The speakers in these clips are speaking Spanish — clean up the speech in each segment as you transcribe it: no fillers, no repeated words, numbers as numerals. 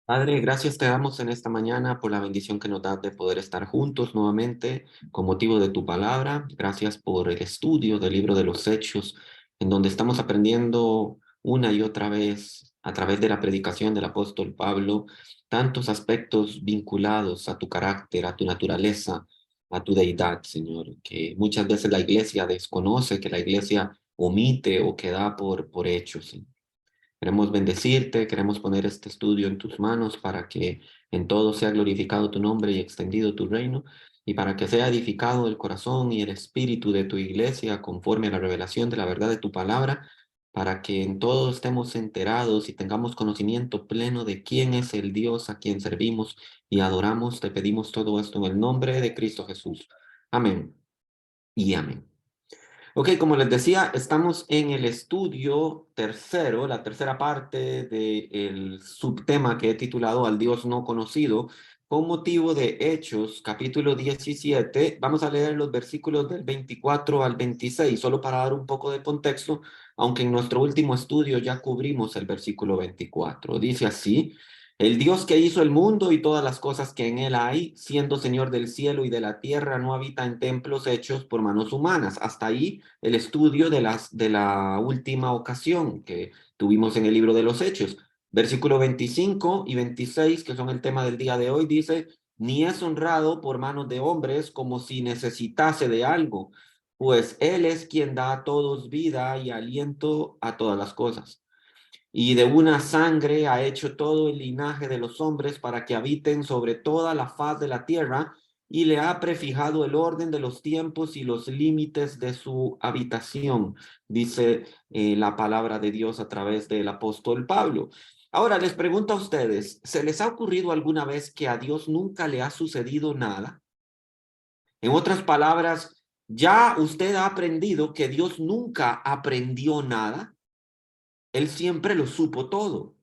Padre, gracias te damos en esta mañana por la bendición que nos das de poder estar juntos nuevamente con motivo de tu palabra. Gracias por el estudio del libro de los Hechos, en donde estamos aprendiendo una y otra vez a través de la predicación del apóstol Pablo, tantos aspectos vinculados a tu carácter, a tu naturaleza, a tu deidad, Señor, que muchas veces la iglesia desconoce, que la iglesia omite o que da por hecho, Señor. Queremos bendecirte, queremos poner este estudio en tus manos para que en todo sea glorificado tu nombre y extendido tu reino, y para que sea edificado el corazón y el espíritu de tu iglesia conforme a la revelación de la verdad de tu palabra, para que en todo estemos enterados y tengamos conocimiento pleno de quién es el Dios a quien servimos y adoramos. Te pedimos todo esto en el nombre de Cristo Jesús. Amén y amén. Ok, como les decía, estamos en el estudio tercero, la tercera parte del subtema que he titulado Al Dios no conocido, con motivo de Hechos, capítulo 17. Vamos a leer los versículos del 24 al 26, solo para dar un poco de contexto, aunque en nuestro último estudio ya cubrimos el versículo 24. Dice así: el Dios que hizo el mundo y todas las cosas que en él hay, siendo Señor del cielo y de la tierra, no habita en templos hechos por manos humanas. Hasta ahí el estudio de la última ocasión que tuvimos en el libro de los Hechos. Versículo 25 y 26, que son el tema del día de hoy, dice: ni es honrado por manos de hombres como si necesitase de algo, pues Él es quien da a todos vida y aliento a todas las cosas. Y de una sangre ha hecho todo el linaje de los hombres para que habiten sobre toda la faz de la tierra, y le ha prefijado el orden de los tiempos y los límites de su habitación, dice la palabra de Dios a través del apóstol Pablo. Ahora les pregunto a ustedes, ¿se les ha ocurrido alguna vez que a Dios nunca le ha sucedido nada? En otras palabras, ¿ya usted ha aprendido que Dios nunca aprendió nada? Él siempre lo supo todo.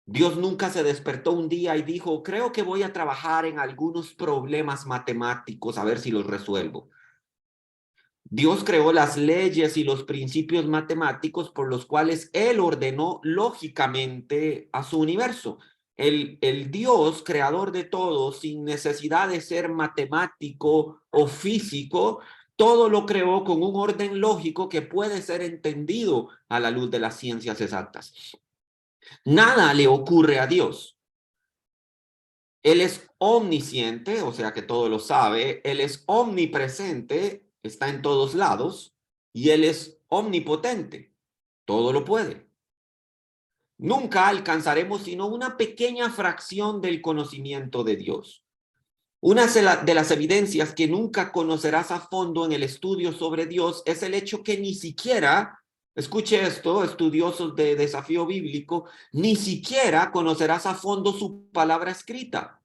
Dios nunca se despertó un día y dijo: creo que voy a trabajar en algunos problemas matemáticos a ver si los resuelvo. Dios creó las leyes y los principios matemáticos por los cuales Él ordenó lógicamente a su universo. El Dios creador de todo, sin necesidad de ser matemático o físico, todo lo creó con un orden lógico que puede ser entendido a la luz de las ciencias exactas. Nada le ocurre a Dios. Él es omnisciente, o sea que todo lo sabe. Él es omnipresente, está en todos lados. Y Él es omnipotente, todo lo puede. Nunca alcanzaremos sino una pequeña fracción del conocimiento de Dios. Una de las evidencias que nunca conocerás a fondo en el estudio sobre Dios es el hecho que ni siquiera, escuche esto, estudiosos de desafío bíblico, ni siquiera conocerás a fondo su palabra escrita.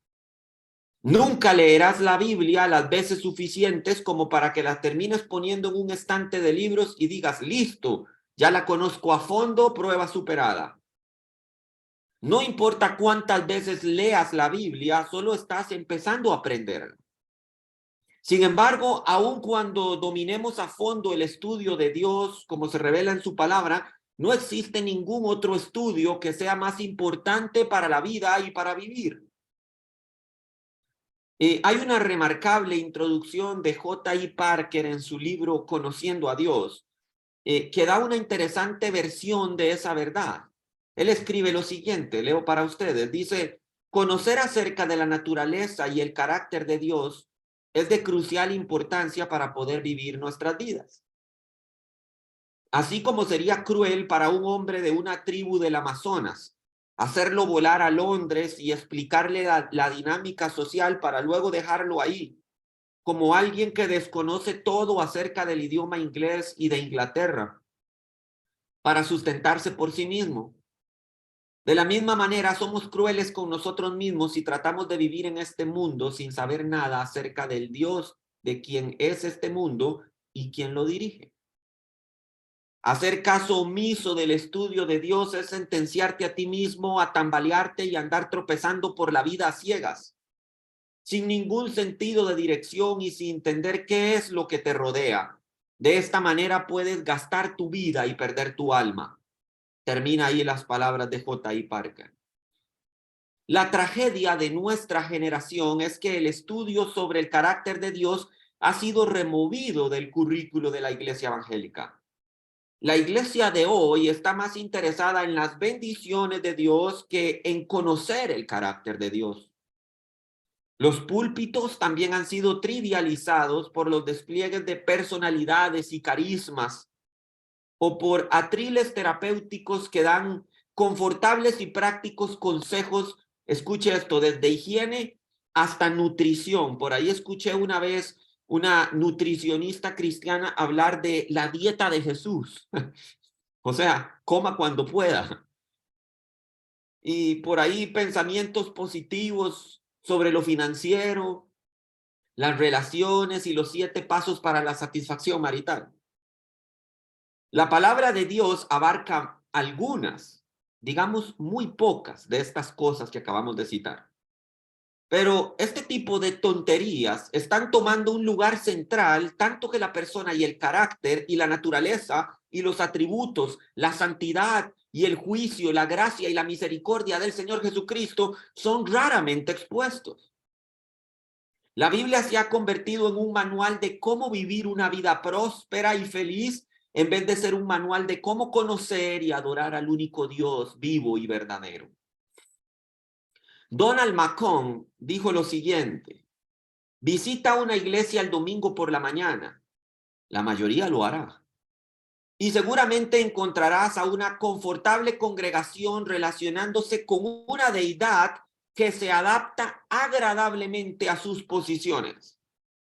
Nunca leerás la Biblia las veces suficientes como para que la termines poniendo en un estante de libros y digas: listo, ya la conozco a fondo, prueba superada. No importa cuántas veces leas la Biblia, solo estás empezando a aprender. Sin embargo, aun cuando dominemos a fondo el estudio de Dios como se revela en su palabra, no existe ningún otro estudio que sea más importante para la vida y para vivir. Hay una remarcable introducción de J.I. Parker en su libro Conociendo a Dios, que da una interesante versión de esa verdad. Él escribe lo siguiente, leo para ustedes, dice: conocer acerca de la naturaleza y el carácter de Dios es de crucial importancia para poder vivir nuestras vidas. Así como sería cruel para un hombre de una tribu del Amazonas hacerlo volar a Londres y explicarle la dinámica social para luego dejarlo ahí, como alguien que desconoce todo acerca del idioma inglés y de Inglaterra, para sustentarse por sí mismo. De la misma manera, somos crueles con nosotros mismos si tratamos de vivir en este mundo sin saber nada acerca del Dios de quien es este mundo y quien lo dirige. Hacer caso omiso del estudio de Dios es sentenciarte a ti mismo a tambalearte y andar tropezando por la vida a ciegas, sin ningún sentido de dirección y sin entender qué es lo que te rodea. De esta manera puedes gastar tu vida y perder tu alma. Termina ahí las palabras de J.I. Parker. La tragedia de nuestra generación es que el estudio sobre el carácter de Dios ha sido removido del currículo de la iglesia evangélica. La iglesia de hoy está más interesada en las bendiciones de Dios que en conocer el carácter de Dios. Los púlpitos también han sido trivializados por los despliegues de personalidades y carismas o por atriles terapéuticos que dan confortables y prácticos consejos. Escuche esto, desde higiene hasta nutrición. Por ahí escuché una vez una nutricionista cristiana hablar de la dieta de Jesús. O sea, coma cuando pueda. Y por ahí pensamientos positivos sobre lo financiero, las relaciones y los 7 pasos para la satisfacción marital. La palabra de Dios abarca algunas, digamos muy pocas de estas cosas que acabamos de citar. Pero este tipo de tonterías están tomando un lugar central, tanto que la persona y el carácter y la naturaleza y los atributos, la santidad y el juicio, la gracia y la misericordia del Señor Jesucristo son raramente expuestos. La Biblia se ha convertido en un manual de cómo vivir una vida próspera y feliz en vez de ser un manual de cómo conocer y adorar al único Dios vivo y verdadero. Donald Macon dijo lo siguiente: visita una iglesia el domingo por la mañana. La mayoría lo hará. Y seguramente encontrarás a una confortable congregación relacionándose con una deidad que se adapta agradablemente a sus posiciones,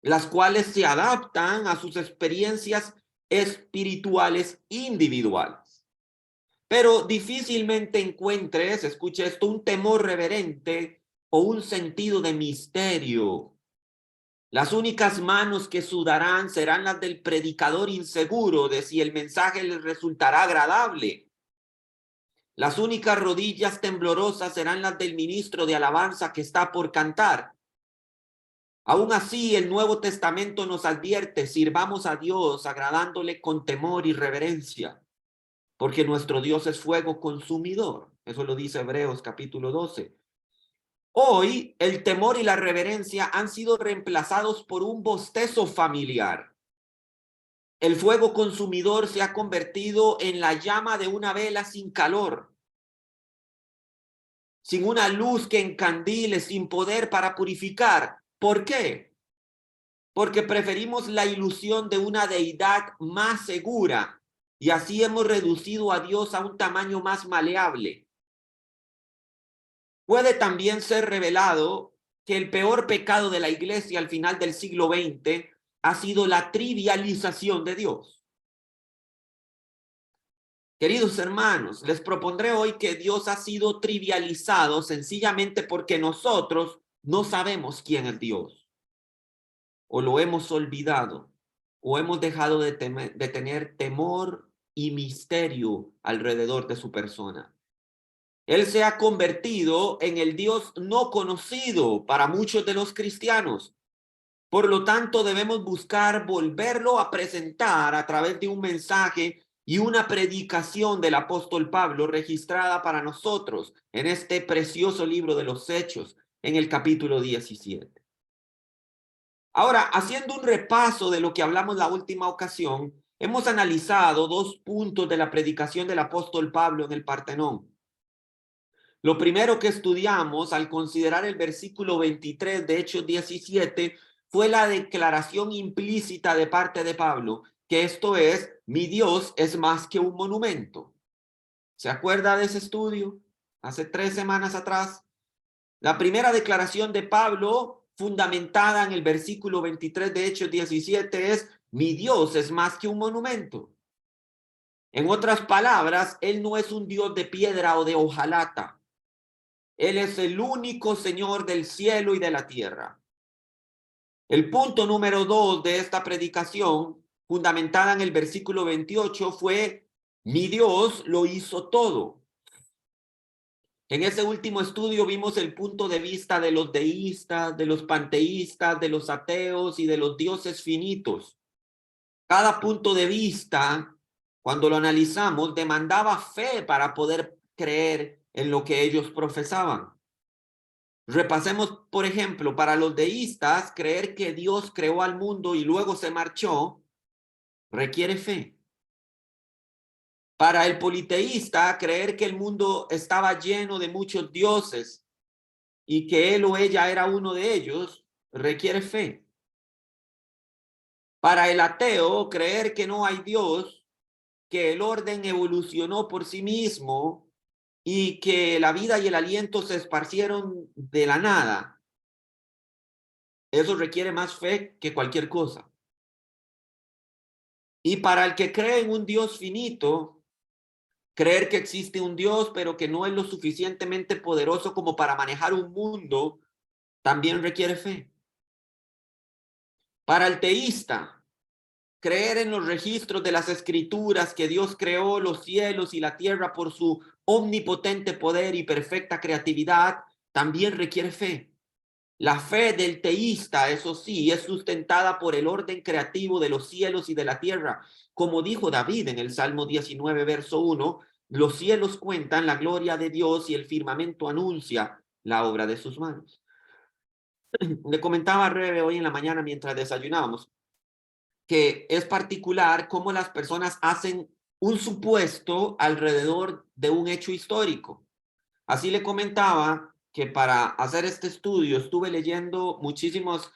las cuales se adaptan a sus experiencias espirituales individuales. Pero difícilmente encuentres, escuche esto, un temor reverente o un sentido de misterio. Las únicas manos que sudarán serán las del predicador inseguro de si el mensaje les resultará agradable. Las únicas rodillas temblorosas serán las del ministro de alabanza que está por cantar. Aún así, el Nuevo Testamento nos advierte: sirvamos a Dios agradándole con temor y reverencia, porque nuestro Dios es fuego consumidor. Eso lo dice Hebreos capítulo 12. Hoy, el temor y la reverencia han sido reemplazados por un bostezo familiar. El fuego consumidor se ha convertido en la llama de una vela sin calor, sin una luz que encandile, sin poder para purificar. ¿Por qué? Porque preferimos la ilusión de una deidad más segura y así hemos reducido a Dios a un tamaño más maleable. Puede también ser revelado que el peor pecado de la iglesia al final del siglo XX ha sido la trivialización de Dios. Queridos hermanos, les propondré hoy que Dios ha sido trivializado sencillamente porque nosotros no sabemos quién es Dios, o lo hemos olvidado, o hemos dejado de tener temor y misterio alrededor de su persona. Él se ha convertido en el Dios no conocido para muchos de los cristianos. Por lo tanto, debemos buscar volverlo a presentar a través de un mensaje y una predicación del apóstol Pablo registrada para nosotros en este precioso libro de los Hechos, en el capítulo 17. Ahora, haciendo un repaso de lo que hablamos la última ocasión, hemos analizado 2 puntos de la predicación del apóstol Pablo en el Partenón. Lo primero que estudiamos al considerar el versículo 23 de Hechos 17 fue la declaración implícita de parte de Pablo, que esto es: mi Dios es más que un monumento. ¿Se acuerda de ese estudio? Hace 3 semanas atrás. La primera declaración de Pablo, fundamentada en el versículo 23 de Hechos 17, es: mi Dios es más que un monumento. En otras palabras, Él no es un Dios de piedra o de hojalata. Él es el único Señor del cielo y de la tierra. El punto número 2 de esta predicación, fundamentada en el versículo 28, fue: mi Dios lo hizo todo. En ese último estudio vimos el punto de vista de los deístas, de los panteístas, de los ateos y de los dioses finitos. Cada punto de vista, cuando lo analizamos, demandaba fe para poder creer en lo que ellos profesaban. Repasemos, por ejemplo, para los deístas, creer que Dios creó al mundo y luego se marchó requiere fe. Para el politeísta, creer que el mundo estaba lleno de muchos dioses y que él o ella era uno de ellos requiere fe. Para el ateo, creer que no hay Dios, que el orden evolucionó por sí mismo y que la vida y el aliento se esparcieron de la nada, eso requiere más fe que cualquier cosa. Y para el que cree en un Dios finito, creer que existe un Dios, pero que no es lo suficientemente poderoso como para manejar un mundo, también requiere fe. Para el teísta, creer en los registros de las escrituras que Dios creó los cielos y la tierra por su omnipotente poder y perfecta creatividad, también requiere fe. La fe del teísta, eso sí, es sustentada por el orden creativo de los cielos y de la tierra. Como dijo David en el Salmo 19, verso 1, los cielos cuentan la gloria de Dios y el firmamento anuncia la obra de sus manos. Le comentaba a Rebe hoy en la mañana mientras desayunábamos que es particular cómo las personas hacen un supuesto alrededor de un hecho histórico. Así le comentaba que para hacer este estudio estuve leyendo muchísimas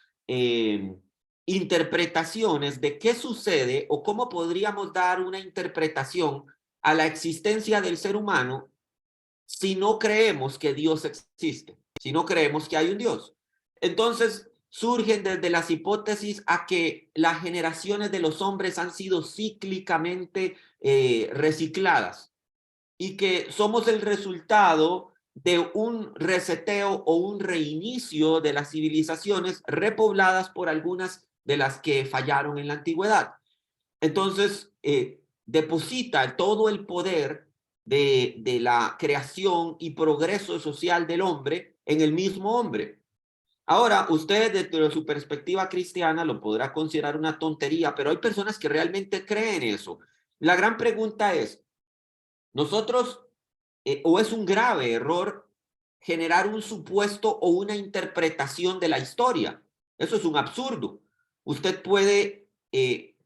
interpretaciones de qué sucede o cómo podríamos dar una interpretación a la existencia del ser humano si no creemos que Dios existe, si no creemos que hay un Dios. Entonces surgen desde las hipótesis a que las generaciones de los hombres han sido cíclicamente recicladas y que somos el resultado de un reseteo o un reinicio de las civilizaciones repobladas por algunas de las que fallaron en la antigüedad. Entonces, deposita todo el poder de la creación y progreso social del hombre en el mismo hombre. Ahora, usted desde su perspectiva cristiana lo podrá considerar una tontería, pero hay personas que realmente creen eso. La gran pregunta es, nosotros o es un grave error generar un supuesto o una interpretación de la historia. Eso es un absurdo. Usted puede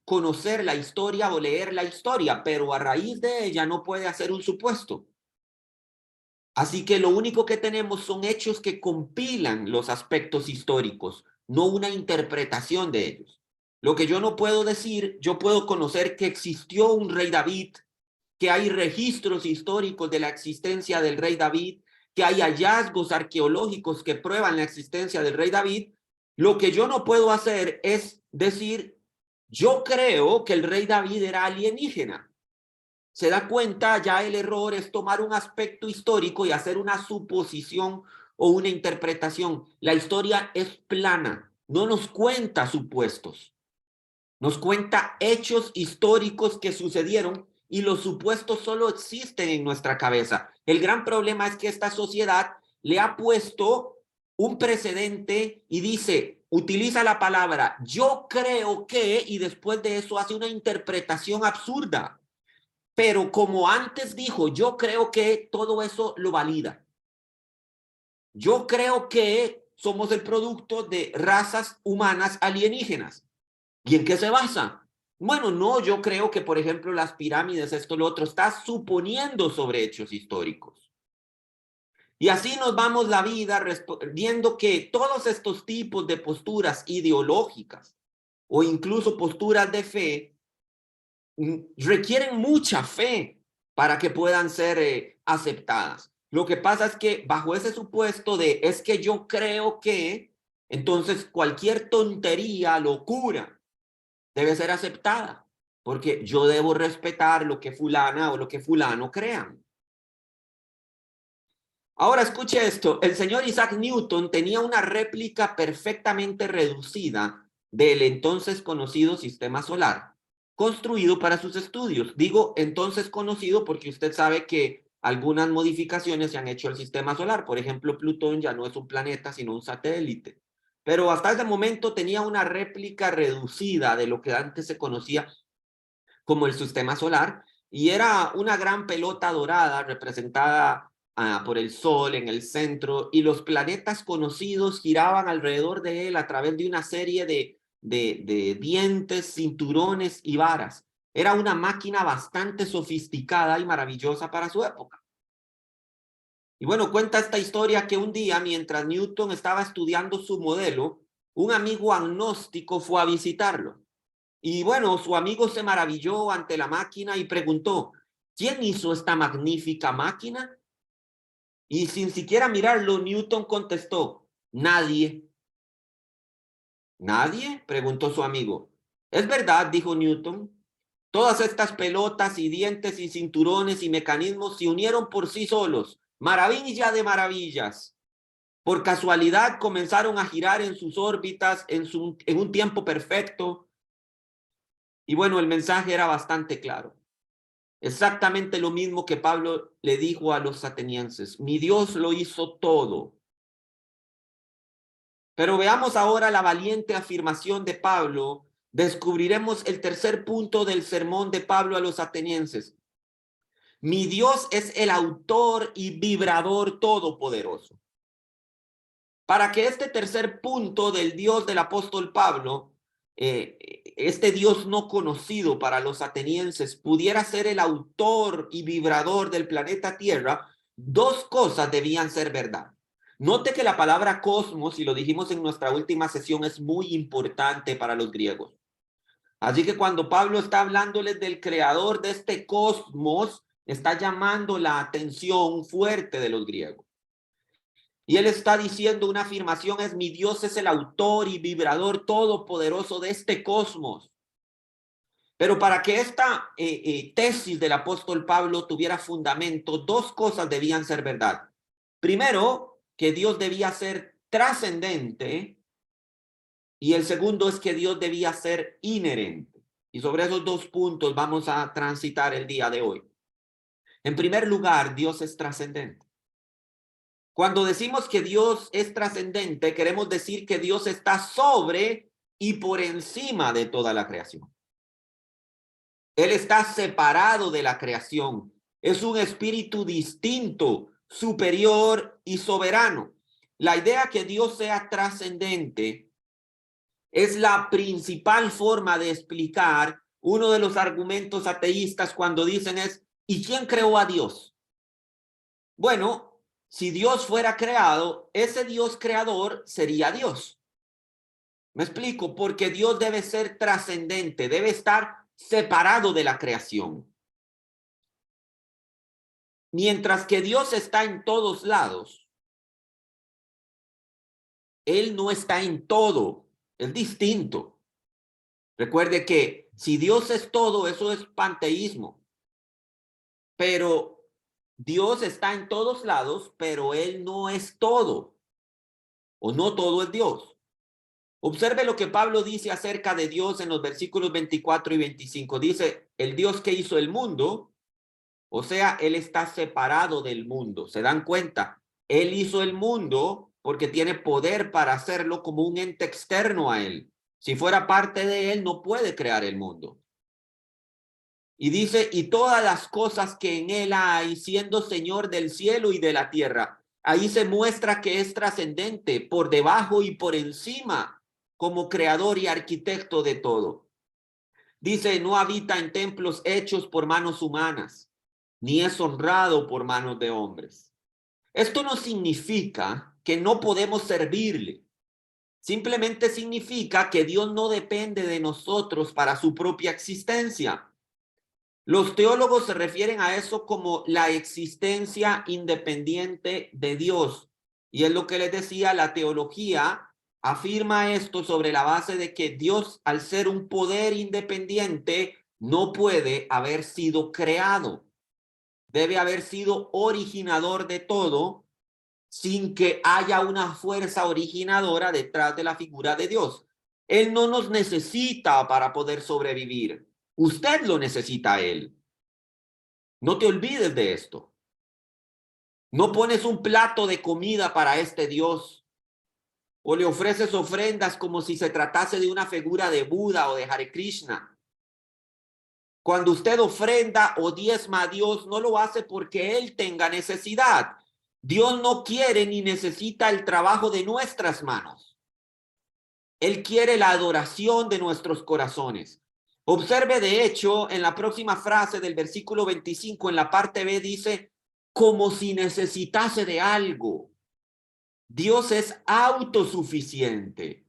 conocer la historia o leer la historia, pero a raíz de ella no puede hacer un supuesto. Así que lo único que tenemos son hechos que compilan los aspectos históricos, no una interpretación de ellos. Lo que yo no puedo decir, yo puedo conocer que existió un rey David, que hay registros históricos de la existencia del rey David, que hay hallazgos arqueológicos que prueban la existencia del rey David. Lo que yo no puedo hacer es decir, yo creo que el rey David era alienígena. Se da cuenta, ya el error es tomar un aspecto histórico y hacer una suposición o una interpretación. La historia es plana, no nos cuenta supuestos. Nos cuenta hechos históricos que sucedieron y los supuestos solo existen en nuestra cabeza. El gran problema es que esta sociedad le ha puesto un precedente y dice, utiliza la palabra yo creo que y después de eso hace una interpretación absurda. Pero como antes dijo, yo creo que todo eso lo valida. Yo creo que somos el producto de razas humanas alienígenas. ¿Y en qué se basa? Bueno, no, yo creo que, por ejemplo, las pirámides, esto, lo otro, está suponiendo sobre hechos históricos. Y así nos vamos la vida viendo que todos estos tipos de posturas ideológicas o incluso posturas de fe requieren mucha fe para que puedan ser aceptadas. Lo que pasa es que bajo ese supuesto de es que yo creo que, entonces cualquier tontería, locura, debe ser aceptada, porque yo debo respetar lo que fulana o lo que fulano crean. Ahora escuche esto, el señor Isaac Newton tenía una réplica perfectamente reducida del entonces conocido sistema solar, construido para sus estudios. Digo entonces conocido porque usted sabe que algunas modificaciones se han hecho al sistema solar. Por ejemplo, Plutón ya no es un planeta, sino un satélite. Pero hasta ese momento tenía una réplica reducida de lo que antes se conocía como el sistema solar y era una gran pelota dorada representada por el Sol en el centro y los planetas conocidos giraban alrededor de él a través de una serie de dientes, cinturones y varas. Era una máquina bastante sofisticada y maravillosa para su época. Y bueno, cuenta esta historia que un día, mientras Newton estaba estudiando su modelo, un amigo agnóstico fue a visitarlo. Y bueno, su amigo se maravilló ante la máquina y preguntó, ¿quién hizo esta magnífica máquina? Y sin siquiera mirarlo, Newton contestó, nadie. ¿Nadie? Preguntó su amigo. Es verdad, dijo Newton. Todas estas pelotas y dientes y cinturones y mecanismos se unieron por sí solos. Maravilla de maravillas. Por casualidad comenzaron a girar en sus órbitas en un tiempo perfecto. Y bueno, el mensaje era bastante claro. Exactamente lo mismo que Pablo le dijo a los atenienses. Mi Dios lo hizo todo. Pero veamos ahora la valiente afirmación de Pablo. Descubriremos el tercer punto del sermón de Pablo a los atenienses. Mi Dios es el autor y vibrador todopoderoso. Para que este tercer punto del Dios del apóstol Pablo, este Dios no conocido para los atenienses, pudiera ser el autor y vibrador del planeta Tierra, dos cosas debían ser verdad. Note que la palabra cosmos, y lo dijimos en nuestra última sesión, es muy importante para los griegos. Así que cuando Pablo está hablándoles del creador de este cosmos, está llamando la atención fuerte de los griegos. Y él está diciendo una afirmación, es mi Dios es el autor y vibrador todopoderoso de este cosmos. Pero para que esta tesis del apóstol Pablo tuviera fundamento, dos cosas debían ser verdad. Primero, que Dios debía ser trascendente, y el segundo es que Dios debía ser inherente. Y sobre esos dos puntos vamos a transitar el día de hoy. En primer lugar, Dios es trascendente. Cuando decimos que Dios es trascendente, queremos decir que Dios está sobre y por encima de toda la creación. Él está separado de la creación. Es un espíritu distinto, superior y soberano. La idea que Dios sea trascendente es la principal forma de explicar uno de los argumentos ateístas cuando dicen es, ¿y quién creó a Dios? Bueno, si Dios fuera creado, ese Dios creador sería Dios. Me explico, porque Dios debe ser trascendente, debe estar separado de la creación. Mientras que Dios está en todos lados, Él no está en todo, es distinto. Recuerde que si Dios es todo, eso es panteísmo. Pero Dios está en todos lados, pero Él no es todo, o no todo es Dios. Observe lo que Pablo dice acerca de Dios en los versículos 24 y 25. Dice, el Dios que hizo el mundo, o sea, Él está separado del mundo. ¿Se dan cuenta? Él hizo el mundo porque tiene poder para hacerlo como un ente externo a Él. Si fuera parte de Él, no puede crear el mundo. Y dice, y todas las cosas que en Él hay, siendo Señor del cielo y de la tierra. Ahí se muestra que es trascendente, por debajo y por encima, como creador y arquitecto de todo. Dice, no habita en templos hechos por manos humanas, ni es honrado por manos de hombres. Esto no significa que no podemos servirle. Simplemente significa que Dios no depende de nosotros para su propia existencia. Los teólogos se refieren a eso como la existencia independiente de Dios. Y es lo que les decía, la teología afirma esto sobre la base de que Dios, al ser un poder independiente, no puede haber sido creado. Debe haber sido originador de todo sin que haya una fuerza originadora detrás de la figura de Dios. Él no nos necesita para poder sobrevivir. Usted lo necesita a Él. No te olvides de esto. No pones un plato de comida para este Dios o le ofreces ofrendas como si se tratase de una figura de Buda o de Hare Krishna. Cuando usted ofrenda o diezma a Dios, no lo hace porque Él tenga necesidad. Dios no quiere ni necesita el trabajo de nuestras manos. Él quiere la adoración de nuestros corazones. Observe, de hecho, en la próxima frase del versículo 25, en la parte B, dice, como si necesitase de algo. Dios es autosuficiente.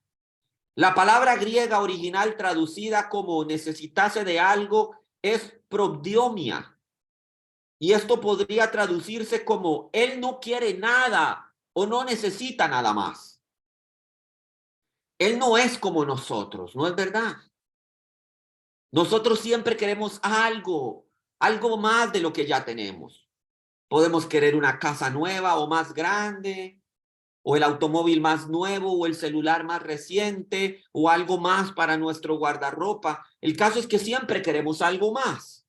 La palabra griega original traducida como necesitase de algo es prodiomia. Y esto podría traducirse como Él no quiere nada o no necesita nada más. Él no es como nosotros, ¿no es verdad? Nosotros siempre queremos algo más de lo que ya tenemos. Podemos querer una casa nueva o más grande, o el automóvil más nuevo, o el celular más reciente, o algo más para nuestro guardarropa. El caso es que siempre queremos algo más.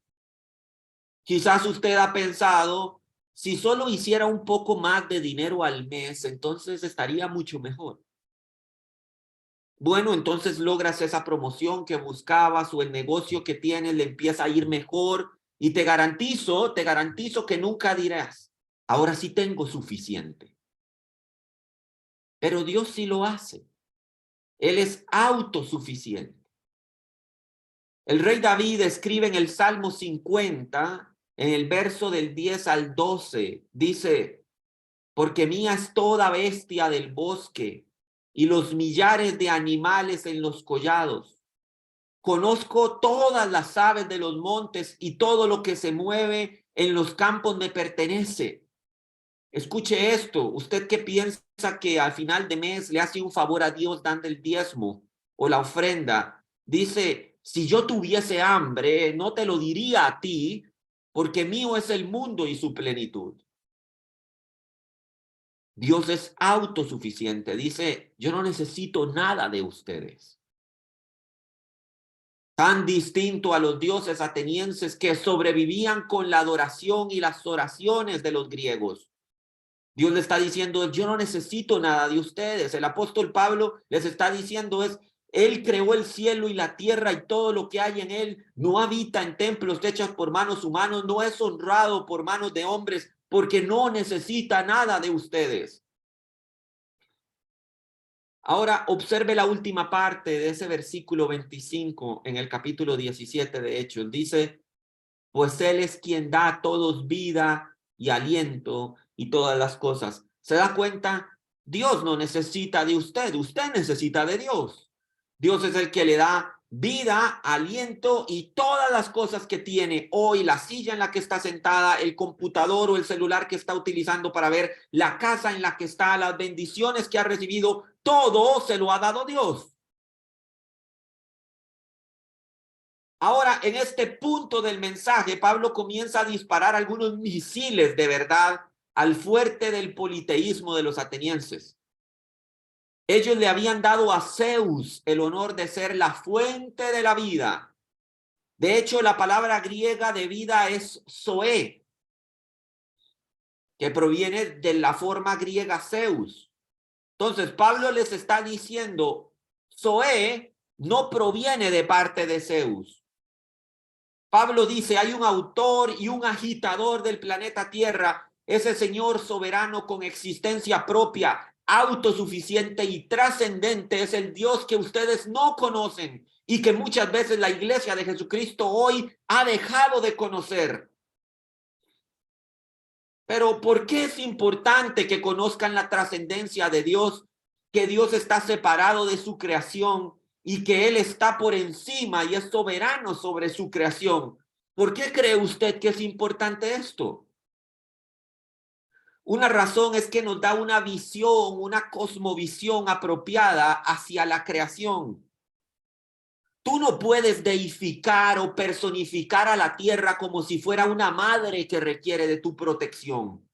Quizás usted ha pensado, si solo hiciera un poco más de dinero al mes, entonces estaría mucho mejor. Bueno, entonces logras esa promoción que buscabas o el negocio que tienes le empieza a ir mejor y te garantizo que nunca dirás, ahora sí tengo suficiente. Pero Dios sí lo hace. Él es autosuficiente. El rey David escribe en el Salmo 50, en el verso del 10 al 12, dice, porque mía es toda bestia del bosque y los millares de animales en los collados. Conozco todas las aves de los montes y todo lo que se mueve en los campos me pertenece. Escuche esto, usted que piensa que al final de mes le hace un favor a Dios dando el diezmo o la ofrenda, dice, si yo tuviese hambre, no te lo diría a ti, porque mío es el mundo y su plenitud. Dios es autosuficiente, dice, yo no necesito nada de ustedes. Tan distinto a los dioses atenienses que sobrevivían con la adoración y las oraciones de los griegos. Dios le está diciendo, yo no necesito nada de ustedes. El apóstol Pablo les está diciendo él creó el cielo y la tierra y todo lo que hay en él. No habita en templos hechos por manos humanos, no es honrado por manos de hombres, porque no necesita nada de ustedes. Ahora observe la última parte de ese versículo 25 en el capítulo 17 de Hechos. Dice, pues Él es quien da a todos vida y aliento y todas las cosas. ¿Se da cuenta? Dios no necesita de usted, usted necesita de Dios. Dios es el que le da vida, aliento y todas las cosas que tiene hoy, la silla en la que está sentada, el computador o el celular que está utilizando para ver, la casa en la que está, las bendiciones que ha recibido, todo se lo ha dado Dios. Ahora, en este punto del mensaje, Pablo comienza a disparar algunos misiles de verdad al fuerte del politeísmo de los atenienses. Ellos le habían dado a Zeus el honor de ser la fuente de la vida. De hecho, la palabra griega de vida es zoe, que proviene de la forma griega Zeus. Entonces, Pablo les está diciendo, zoe no proviene de parte de Zeus. Pablo dice, hay un autor y un agitador del planeta Tierra, ese señor soberano con existencia propia, autosuficiente y trascendente, es el Dios que ustedes no conocen y que muchas veces la iglesia de Jesucristo hoy ha dejado de conocer. Pero ¿por qué es importante que conozcan la trascendencia de Dios? Que Dios está separado de su creación y que Él está por encima y es soberano sobre su creación. ¿Por qué cree usted que es importante esto? Una razón es que nos da una visión, una cosmovisión apropiada hacia la creación. Tú no puedes deificar o personificar a la tierra como si fuera una madre que requiere de tu protección.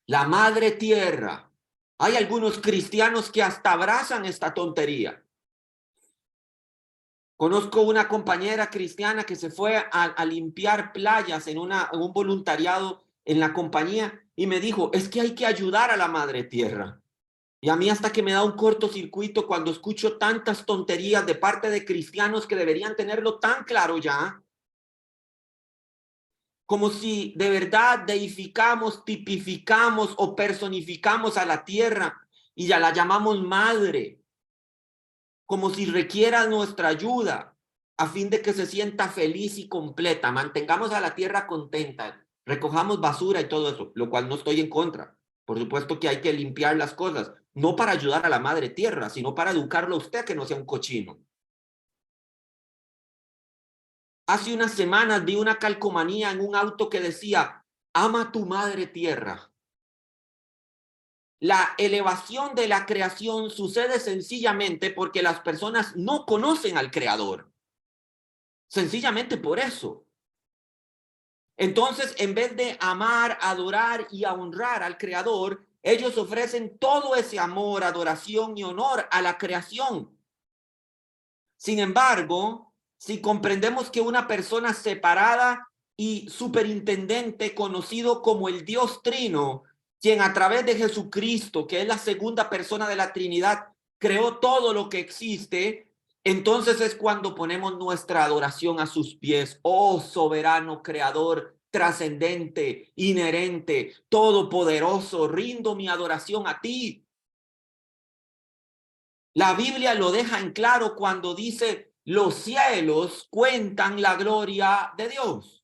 La madre tierra. Hay algunos cristianos que hasta abrazan esta tontería. Conozco una compañera cristiana que se fue a limpiar playas en un voluntariado en la compañía y me dijo, es que hay que ayudar a la madre tierra. Y a mí hasta que me da un cortocircuito cuando escucho tantas tonterías de parte de cristianos que deberían tenerlo tan claro ya. como si de verdad deificamos, tipificamos o personificamos a la tierra y ya la llamamos madre, como si requiera nuestra ayuda a fin de que se sienta feliz y completa. Mantengamos a la tierra contenta, recojamos basura y todo eso, lo cual no estoy en contra. Por supuesto que hay que limpiar las cosas, no para ayudar a la madre tierra, sino para educarlo a usted que no sea un cochino. Hace unas semanas vi una calcomanía en un auto que decía, ama a tu madre tierra. La elevación de la creación sucede sencillamente porque las personas no conocen al creador. Sencillamente por eso. Entonces, en vez de amar, adorar y honrar al creador, ellos ofrecen todo ese amor, adoración y honor a la creación. Sin embargo, si comprendemos que una persona separada y superintendente, conocido como el Dios Trino, quien a través de Jesucristo, que es la segunda persona de la Trinidad, creó todo lo que existe, entonces es cuando ponemos nuestra adoración a sus pies. Oh soberano creador, trascendente, inherente, todopoderoso, rindo mi adoración a ti. La Biblia lo deja en claro cuando dice, los cielos cuentan la gloria de Dios.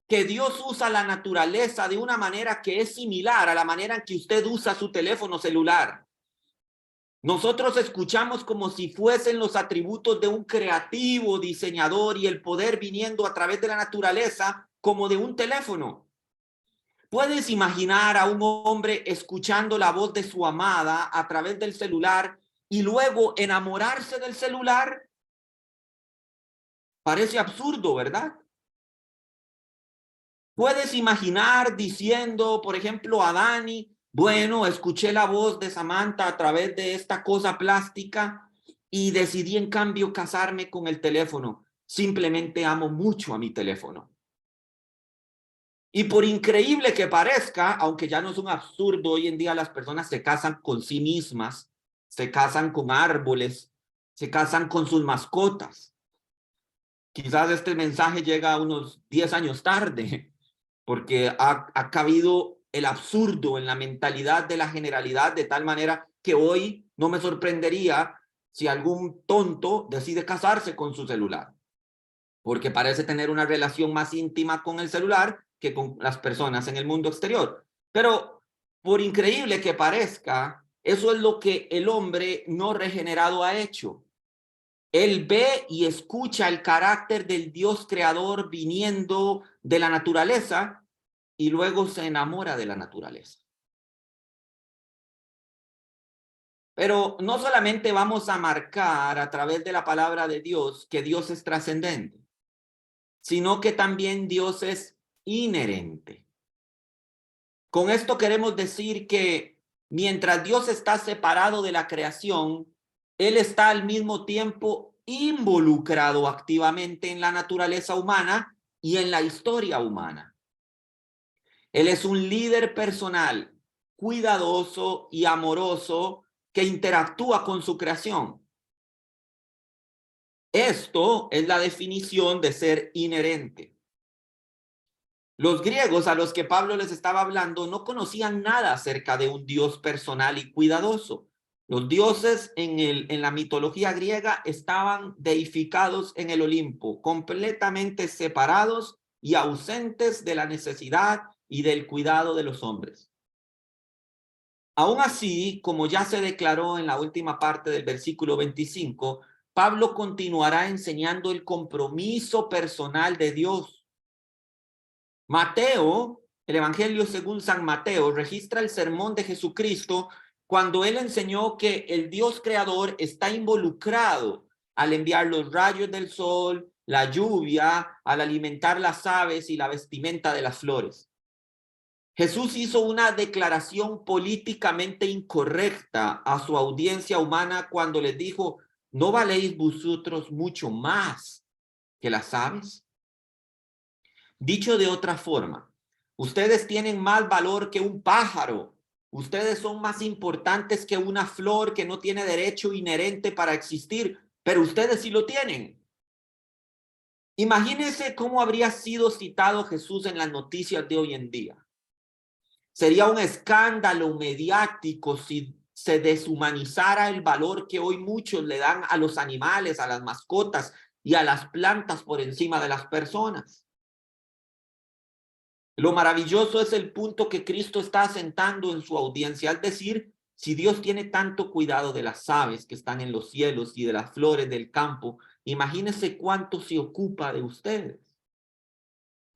Que Dios usa la naturaleza de una manera que es similar a la manera en que usted usa su teléfono celular. Nosotros escuchamos como si fuesen los atributos de un creativo diseñador y el poder viniendo a través de la naturaleza como de un teléfono. ¿Puedes imaginar a un hombre escuchando la voz de su amada a través del celular y luego enamorarse del celular? Parece absurdo, ¿verdad? ¿Puedes imaginar diciendo, por ejemplo, a Dani, bueno, escuché la voz de Samantha a través de esta cosa plástica y decidí en cambio casarme con el teléfono? Simplemente amo mucho a mi teléfono. Y por increíble que parezca, aunque ya no es un absurdo, hoy en día las personas se casan con sí mismas, se casan con árboles, se casan con sus mascotas. Quizás este mensaje llega a unos 10 años tarde, porque ha cabido el absurdo en la mentalidad de la generalidad de tal manera que hoy no me sorprendería si algún tonto decide casarse con su celular, porque parece tener una relación más íntima con el celular que con las personas en el mundo exterior. Pero por increíble que parezca, eso es lo que el hombre no regenerado ha hecho. Él ve y escucha el carácter del Dios creador viniendo de la naturaleza y luego se enamora de la naturaleza. Pero no solamente vamos a marcar a través de la palabra de Dios que Dios es trascendente, sino que también Dios es inherente. Con esto queremos decir que mientras Dios está separado de la creación, Él está al mismo tiempo involucrado activamente en la naturaleza humana y en la historia humana. Él es un líder personal, cuidadoso y amoroso que interactúa con su creación. Esto es la definición de ser inherente. Los griegos a los que Pablo les estaba hablando no conocían nada acerca de un Dios personal y cuidadoso. Los dioses en la mitología griega estaban deificados en el Olimpo, completamente separados y ausentes de la necesidad y del cuidado de los hombres. Aún así, como ya se declaró en la última parte del versículo 25, Pablo continuará enseñando el compromiso personal de Dios. Mateo, el Evangelio según San Mateo, registra el sermón de Jesucristo cuando él enseñó que el Dios creador está involucrado al enviar los rayos del sol, la lluvia, al alimentar las aves y la vestimenta de las flores. Jesús hizo una declaración políticamente incorrecta a su audiencia humana cuando les dijo, ¿no valéis vosotros mucho más que las aves? Dicho de otra forma, ustedes tienen más valor que un pájaro. Ustedes son más importantes que una flor que no tiene derecho inherente para existir, pero ustedes sí lo tienen. Imagínense cómo habría sido citado Jesús en las noticias de hoy en día. Sería un escándalo mediático si se deshumanizara el valor que hoy muchos le dan a los animales, a las mascotas y a las plantas por encima de las personas. Lo maravilloso es el punto que Cristo está asentando en su audiencia al decir, si Dios tiene tanto cuidado de las aves que están en los cielos y de las flores del campo, imagínense cuánto se ocupa de ustedes.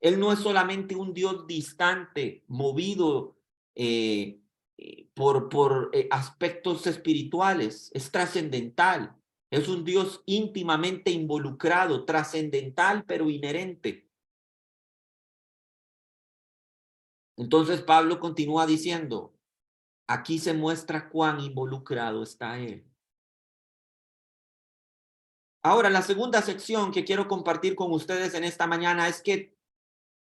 Él no es solamente un Dios distante, movido por aspectos espirituales, es trascendental. Es un Dios íntimamente involucrado, trascendental, pero inherente. Entonces Pablo continúa diciendo, aquí se muestra cuán involucrado está él. Ahora, la segunda sección que quiero compartir con ustedes en esta mañana es que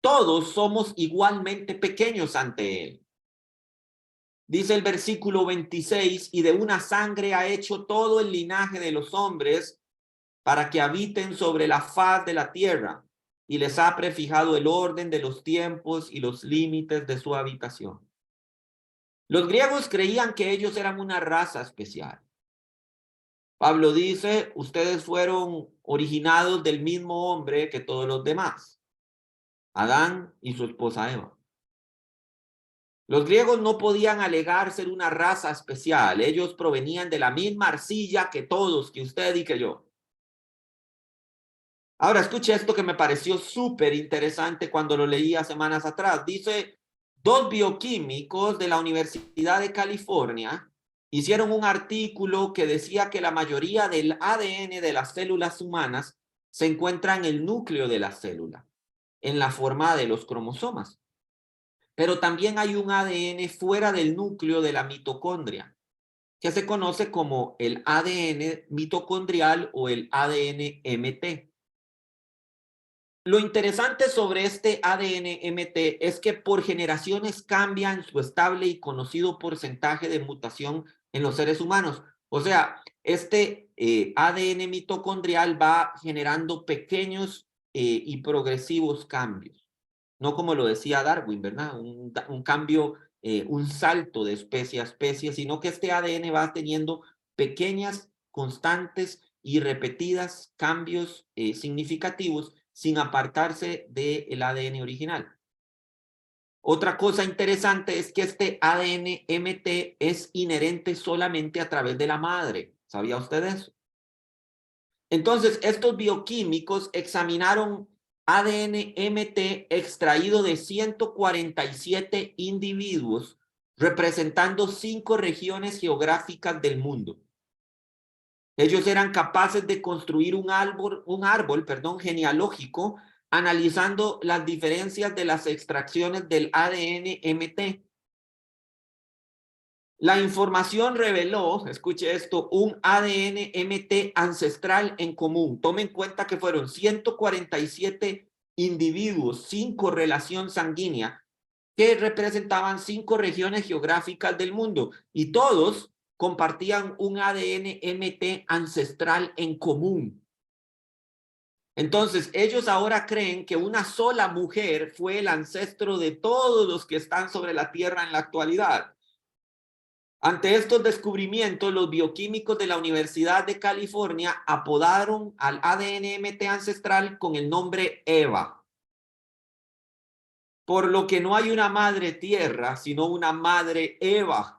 todos somos igualmente pequeños ante él. Dice el versículo 26, y de una sangre ha hecho todo el linaje de los hombres para que habiten sobre la faz de la tierra, y les ha prefijado el orden de los tiempos y los límites de su habitación. Los griegos creían que ellos eran una raza especial. Pablo dice, ustedes fueron originados del mismo hombre que todos los demás, Adán y su esposa Eva. Los griegos no podían alegar ser una raza especial. Ellos provenían de la misma arcilla que todos, que usted y que yo. Ahora, escuche esto que me pareció súper interesante cuando lo leía semanas atrás. Dice, dos bioquímicos de la Universidad de California hicieron un artículo que decía que la mayoría del ADN de las células humanas se encuentra en el núcleo de la célula, en la forma de los cromosomas. Pero también hay un ADN fuera del núcleo de la mitocondria, que se conoce como el ADN mitocondrial o el ADN-MT. Lo interesante sobre este ADN-MT es que por generaciones cambian su estable y conocido porcentaje de mutación en los seres humanos. O sea, este ADN mitocondrial va generando pequeños y progresivos cambios. No como lo decía Darwin, ¿verdad? Un cambio, un salto de especie a especie, sino que este ADN va teniendo pequeñas, constantes y repetidas cambios significativos sin apartarse del ADN original. Otra cosa interesante es que este ADN-MT es inherente solamente a través de la madre. ¿Sabía usted eso? Entonces, estos bioquímicos examinaron ADN-MT extraído de 147 individuos, representando 5 regiones geográficas del mundo. Ellos eran capaces de construir un árbol, genealógico, analizando las diferencias de las extracciones del ADN-MT. La información reveló, escuche esto, un ADN-MT ancestral en común. Tome en cuenta que fueron 147 individuos sin correlación sanguínea que representaban 5 regiones geográficas del mundo y todos compartían un ADN-MT ancestral en común. Entonces, ellos ahora creen que una sola mujer fue el ancestro de todos los que están sobre la Tierra en la actualidad. Ante estos descubrimientos, los bioquímicos de la Universidad de California apodaron al ADN-MT ancestral con el nombre Eva, por lo que no hay una madre tierra, sino una madre Eva.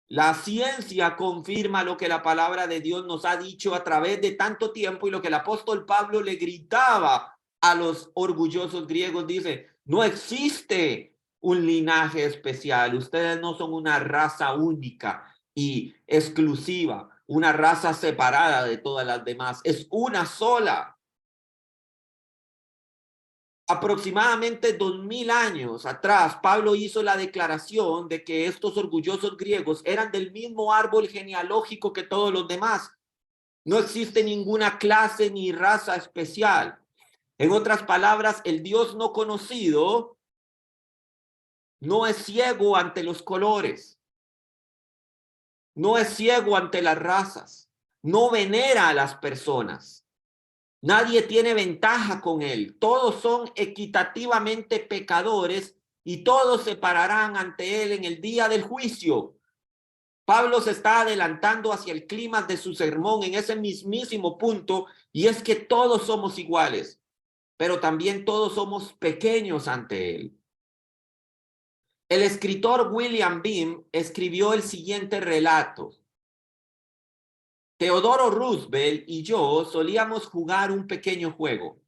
La ciencia confirma lo que la palabra de Dios nos ha dicho a través de tanto tiempo y lo que el apóstol Pablo le gritaba a los orgullosos griegos. Dice, no existe un linaje especial. Ustedes no son una raza única y exclusiva, una raza separada de todas las demás. Es una sola. Aproximadamente 2000 años atrás, Pablo hizo la declaración de que estos orgullosos griegos eran del mismo árbol genealógico que todos los demás. No existe ninguna clase ni raza especial. En otras palabras, el Dios no conocido no es ciego ante los colores, no es ciego ante las razas, no venera a las personas. Nadie tiene ventaja con él. Todos son equitativamente pecadores y todos se pararán ante él en el día del juicio. Pablo se está adelantando hacia el clímax de su sermón en ese mismísimo punto, y es que todos somos iguales, pero también todos somos pequeños ante él. El escritor William Beam escribió el siguiente relato. Teodoro Roosevelt y yo solíamos jugar un pequeño juego.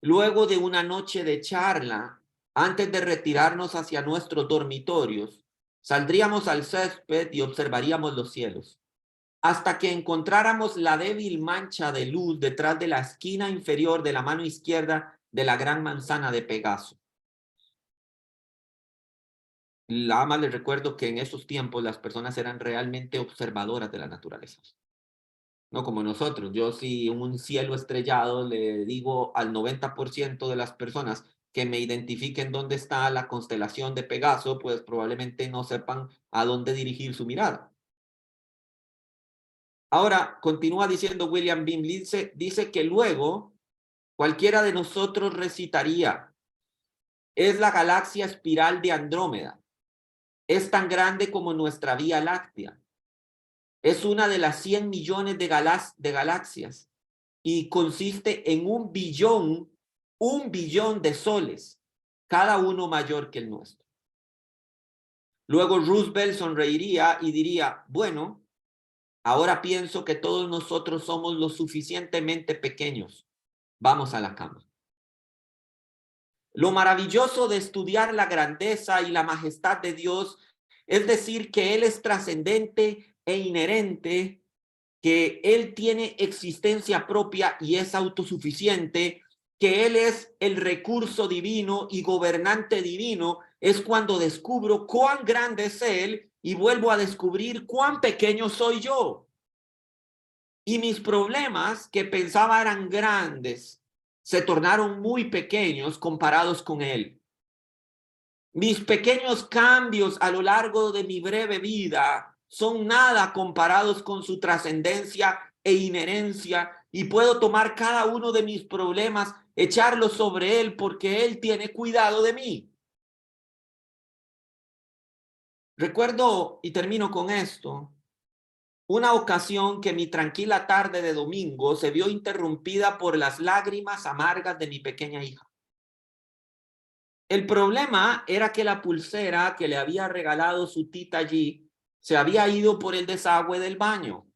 Luego de una noche de charla, antes de retirarnos hacia nuestros dormitorios, saldríamos al césped y observaríamos los cielos, hasta que encontráramos la débil mancha de luz detrás de la esquina inferior de la mano izquierda de la gran manzana de Pegaso. La ama les recuerdo que en esos tiempos las personas eran realmente observadoras de la naturaleza. No como nosotros. Yo si un cielo estrellado le digo al 90% de las personas que me identifiquen dónde está la constelación de Pegaso, pues probablemente no sepan a dónde dirigir su mirada. Ahora, continúa diciendo William Beam, dice que luego cualquiera de nosotros recitaría, es la galaxia espiral de Andrómeda, es tan grande como nuestra Vía Láctea, es una de las 100 millones de galaxias y consiste en un billón de soles, cada uno mayor que el nuestro. Luego Roosevelt sonreiría y diría, bueno, ahora pienso que todos nosotros somos lo suficientemente pequeños. Vamos a la cama. Lo maravilloso de estudiar la grandeza y la majestad de Dios es decir que Él es trascendente e inherente, que Él tiene existencia propia y es autosuficiente, que Él es el recurso divino y gobernante divino, es cuando descubro cuán grande es Él y vuelvo a descubrir cuán pequeño soy yo. Y mis problemas que pensaba eran grandes, se tornaron muy pequeños comparados con Él. Mis pequeños cambios a lo largo de mi breve vida son nada comparados con su trascendencia e inherencia, y puedo tomar cada uno de mis problemas, echarlos sobre Él porque Él tiene cuidado de mí. Recuerdo, y termino con esto, una ocasión que mi tranquila tarde de domingo se vio interrumpida por las lágrimas amargas de mi pequeña hija. El problema era que la pulsera que le había regalado su tita allí se había ido por el desagüe del baño.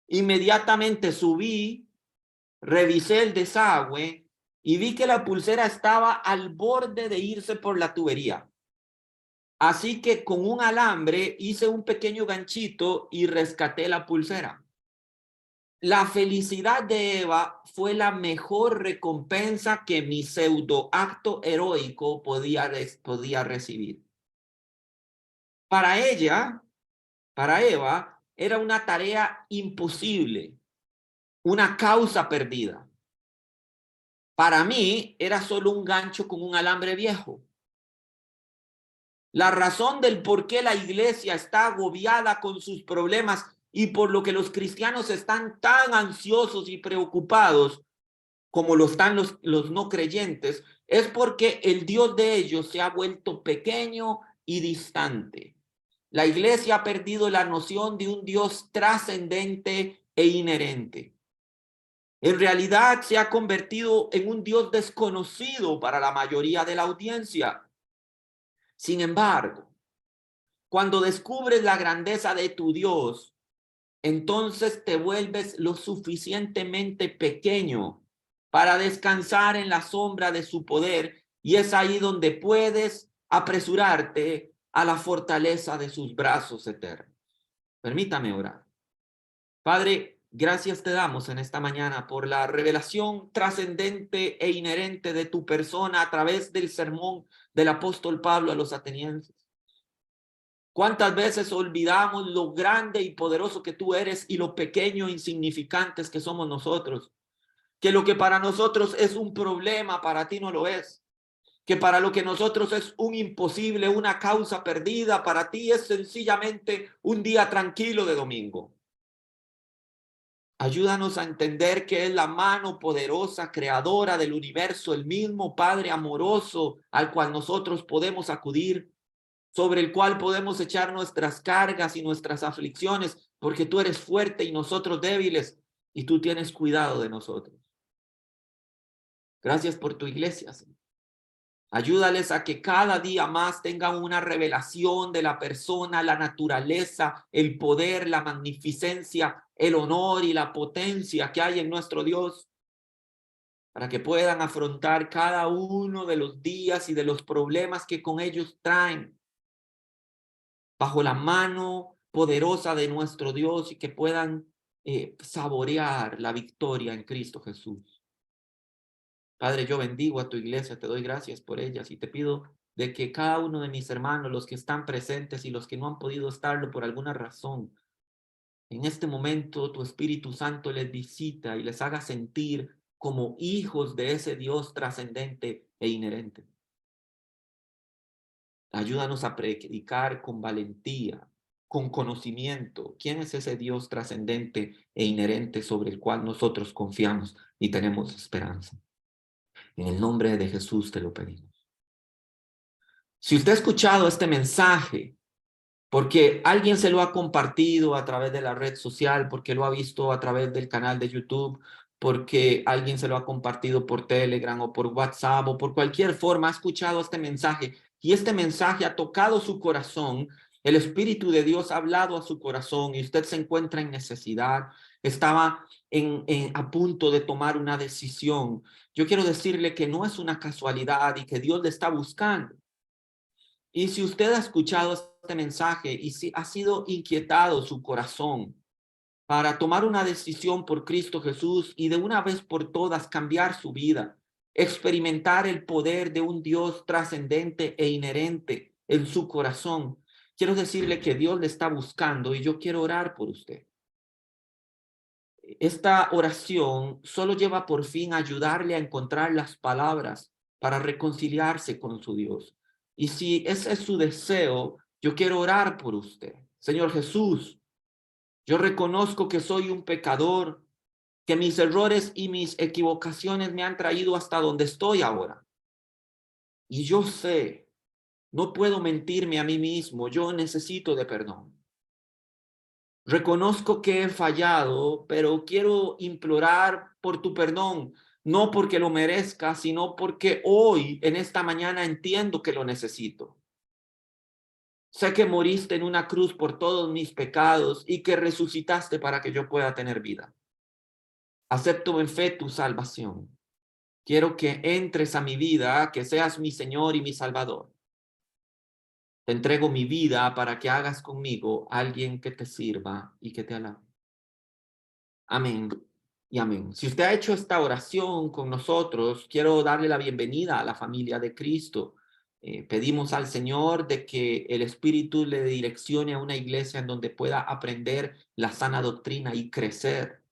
Inmediatamente subí, revisé el desagüe y vi que la pulsera estaba al borde de irse por la tubería. Así que con un alambre hice un pequeño ganchito y rescaté la pulsera. La felicidad de Eva fue la mejor recompensa que mi pseudoacto heroico podía recibir. Para ella, para Eva, era una tarea imposible, una causa perdida. Para mí era solo un gancho con un alambre viejo. La razón del por qué la iglesia está agobiada con sus problemas y por lo que los cristianos están tan ansiosos y preocupados como lo están los no creyentes, es porque el Dios de ellos se ha vuelto pequeño y distante. La iglesia ha perdido la noción de un Dios trascendente e inherente. En realidad se ha convertido en un Dios desconocido para la mayoría de la audiencia. Sin embargo, cuando descubres la grandeza de tu Dios, entonces te vuelves lo suficientemente pequeño para descansar en la sombra de su poder, y es ahí donde puedes apresurarte a la fortaleza de sus brazos eternos. Permítame orar. Padre, gracias te damos en esta mañana por la revelación trascendente e inherente de tu persona a través del sermón del apóstol Pablo a los atenienses. ¿Cuántas veces olvidamos lo grande y poderoso que tú eres y lo pequeño e insignificantes que somos nosotros? Que lo que para nosotros es un problema, para ti no lo es. Que para lo que nosotros es un imposible, una causa perdida, para ti es sencillamente un día tranquilo de domingo. Ayúdanos a entender que es la mano poderosa, creadora del universo, el mismo Padre amoroso al cual nosotros podemos acudir, sobre el cual podemos echar nuestras cargas y nuestras aflicciones, porque tú eres fuerte y nosotros débiles, y tú tienes cuidado de nosotros. Gracias por tu iglesia, Señor. Ayúdales a que cada día más tengan una revelación de la persona, la naturaleza, el poder, la magnificencia, el honor y la potencia que hay en nuestro Dios, para que puedan afrontar cada uno de los días y de los problemas que con ellos traen, bajo la mano poderosa de nuestro Dios, y que puedan saborear la victoria en Cristo Jesús. Padre, yo bendigo a tu iglesia, te doy gracias por ellas y te pido de que cada uno de mis hermanos, los que están presentes y los que no han podido estarlo por alguna razón, en este momento tu Espíritu Santo les visita y les haga sentir como hijos de ese Dios trascendente e inherente. Ayúdanos a predicar con valentía, con conocimiento, quién es ese Dios trascendente e inherente sobre el cual nosotros confiamos y tenemos esperanza. En el nombre de Jesús te lo pedimos. Si usted ha escuchado este mensaje, porque alguien se lo ha compartido a través de la red social, porque lo ha visto a través del canal de YouTube, porque alguien se lo ha compartido por Telegram o por WhatsApp o por cualquier forma, ha escuchado este mensaje y este mensaje ha tocado su corazón, el Espíritu de Dios ha hablado a su corazón y usted se encuentra en necesidad, estaba a punto de tomar una decisión. Yo quiero decirle que no es una casualidad y que Dios le está buscando. Y si usted ha escuchado este mensaje y si ha sido inquietado su corazón para tomar una decisión por Cristo Jesús y de una vez por todas cambiar su vida, experimentar el poder de un Dios trascendente e inherente en su corazón, quiero decirle que Dios le está buscando y yo quiero orar por usted. Esta oración solo lleva por fin a ayudarle a encontrar las palabras para reconciliarse con su Dios. Y si ese es su deseo, yo quiero orar por usted. Señor Jesús, yo reconozco que soy un pecador, que mis errores y mis equivocaciones me han traído hasta donde estoy ahora. Y yo sé, no puedo mentirme a mí mismo, yo necesito de perdón. Reconozco que he fallado, pero quiero implorar por tu perdón, no porque lo merezca, sino porque hoy, en esta mañana, entiendo que lo necesito. Sé que moriste en una cruz por todos mis pecados y que resucitaste para que yo pueda tener vida. Acepto en fe tu salvación. Quiero que entres a mi vida, que seas mi Señor y mi Salvador. Te entrego mi vida para que hagas conmigo alguien que te sirva y que te alabe. Amén y amén. Si usted ha hecho esta oración con nosotros, quiero darle la bienvenida a la familia de Cristo. Pedimos al Señor de que el Espíritu le direccione a una iglesia en donde pueda aprender la sana doctrina y crecer.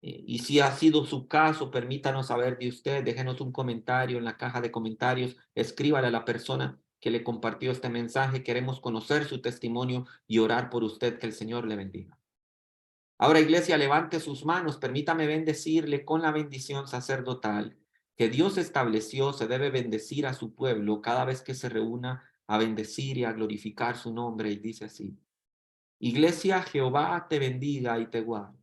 Y si ha sido su caso, permítanos saber de usted, déjenos un comentario en la caja de comentarios, escríbale a la persona que le compartió este mensaje. Queremos conocer su testimonio y orar por usted, que el Señor le bendiga. Ahora, iglesia, levante sus manos, permítame bendecirle con la bendición sacerdotal que Dios estableció. Se debe bendecir a su pueblo cada vez que se reúna a bendecir y a glorificar su nombre. Y dice así: Iglesia, Jehová te bendiga y te guarde.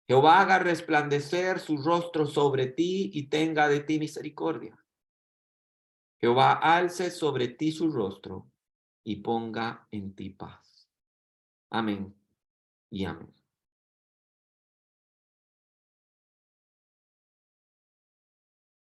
Jehová haga resplandecer su rostro sobre ti y tenga de ti misericordia. Jehová alce sobre ti su rostro y ponga en ti paz. Amén y amén.